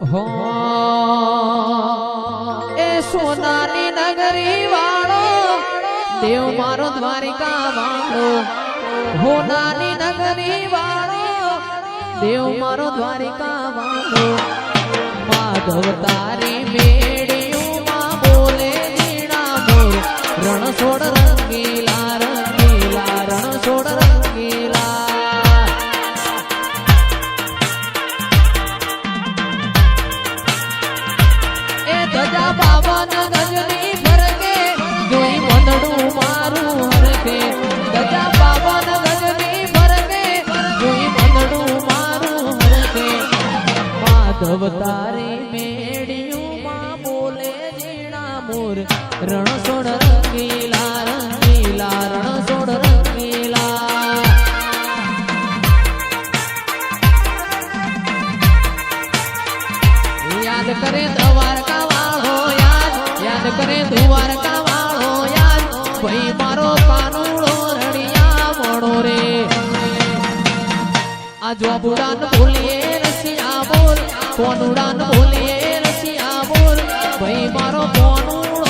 હો એ સોનાની નગરી વાળો દેવ મારો દ્વારિકા વાળો હોનાની નગરી વાળો દેવ મારો દ્વારિકા વાળો માધવ તારી મેળ્યું માં બોલે જીણા મોર રણ છોડ રંગીલા રંગીલા રણ છોડ રંગીલા એ ધજા બાવન ગજની ફરકે જોઈ મનડું મારું હરકે ધજા બાવન ગજની ફરકે જોઈ મનડું મારું હરકે માધવ તારી મેળ્યું માં બોલે જીણા મોર રણ છોડ રંગીલા રંગીલા રણ છોડ રંગીલા યાદ કરે દ્વારકા વાળો યાદ કરે દ્વારકા વાળો યાદ ભાઈ મારો કાનુડો રણિયા મોણો રે આ જોબુડાન ભૂલીએ રસિયા બોલ કોનુડાન ભૂલીએ રસિયા બોલ ભાઈ મારો કોનુડો